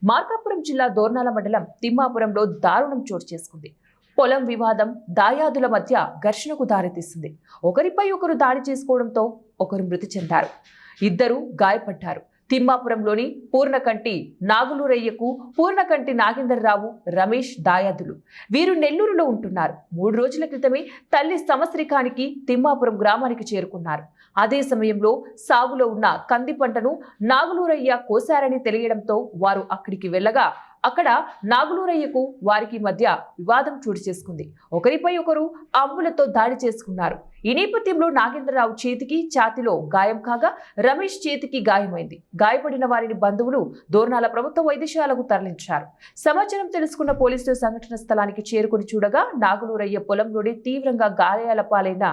మార్కాపురం జిల్లా దోర్నాల మండలం తిమ్మాపురంలో దారుణం చోటు చేసుకుంది. పొలం వివాదం దాయాదుల మధ్య ఘర్షణకు దారితీసింది. ఒకరిపై ఒకరు దాడి చేసుకోవడంతో ఒకరు మృతి చెందారు, ఇద్దరు గాయపడ్డారు. తిమ్మాపురంలోని పూర్ణకంటి నాగులూరయ్యకు పూర్ణకంటి నాగేంద్రరావు, రమేష్ దాయాదులు. వీరు నెల్లూరులో ఉంటున్నారు. 3 రోజుల క్రితమే తల్లి సంవత్సరికానికి తిమ్మాపురం గ్రామానికి చేరుకున్నారు. అదే సమయంలో సాగులో ఉన్న కంది పంటను నాగులూరయ్య కోశారని తెలియడంతో వారు అక్కడికి వెళ్ళగా అక్కడ నాగులూరయ్యకు వారికి మధ్య వివాదం చోటు చేసుకుంది. ఒకరిపై ఒకరు అంబులతో దాడి చేసుకున్నారు. ఈ నేపథ్యంలో నాగేంద్రరావు చేతికి, ఛాతీలో గాయం కాగా రమేష్ చేతికి గాయమైంది. గాయపడిన వారిని బంధువులు దోర్నాల ప్రభుత్వ వైద్యశాలకు తరలించారు. సమాచారం తెలుసుకున్న పోలీసులు సంఘటన స్థలానికి చేరుకుని చూడగా నాగులూరయ్య పొలంలోనే తీవ్రంగా గాయాల పాలైన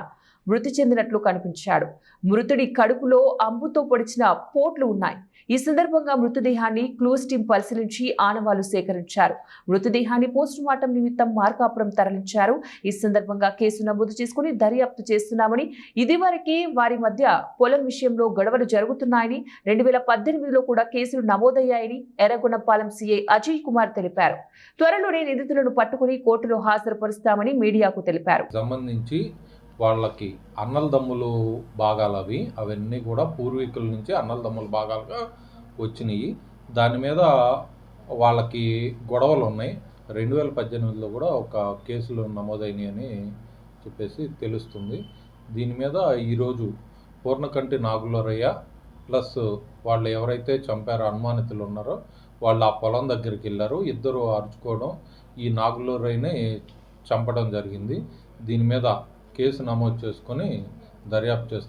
మృతి చెందినట్లు కనిపించాడు. మృతుడి కడుపులో అంబుతో పొడిచిన పోట్లు ఉన్నాయి. ఈ సందర్భంగా మృతదేహాన్ని క్లూస్ టీం పరిశీలించి ఆనవాళ్లు సేకరించారు. మృతదేహాన్ని పోస్టుమార్టం నిమిత్తం మార్కాపురం తరలించారు. ఈ సందర్భంగా కేసు నమోదు చేసుకుని దర్యాప్తు చేస్తున్నామని, ఇదివరకే వారి మధ్య పొలం విషయంలో గొడవలు జరుగుతున్నాయని, 2018లో కూడా కేసులు నమోదయ్యాయని ఎర్రగొండపాలెం సీఐ అజయ్ కుమార్ తెలిపారు. త్వరలోనే నిందితులను పట్టుకుని కోర్టులో హాజరుపరుస్తామని మీడియాకు తెలిపారు. సంబంధించి వాళ్ళకి అన్నలదమ్ములు భాగాలు అవన్నీ కూడా పూర్వీకుల నుంచి అన్నలదమ్ముల భాగాలుగా వచ్చినాయి. దాని మీద వాళ్ళకి గొడవలు ఉన్నాయి. 2018లో కూడా ఒక కేసులు నమోదైనాయి అని చెప్పేసి తెలుస్తుంది. దీని మీద ఈరోజు పూర్ణకంటి నాగులూరయ్య ప్లస్ వాళ్ళు ఎవరైతే చంపారో అనుమానితులు ఉన్నారో వాళ్ళు ఆ పొలం దగ్గరికి వెళ్ళారు. ఇద్దరు అరుచుకోవడం, ఈ నాగులూరయ్యని చంపడం జరిగింది. దీని మీద కేసు నమోదు చేసుకొని దర్యాప్తు చేస్తారు.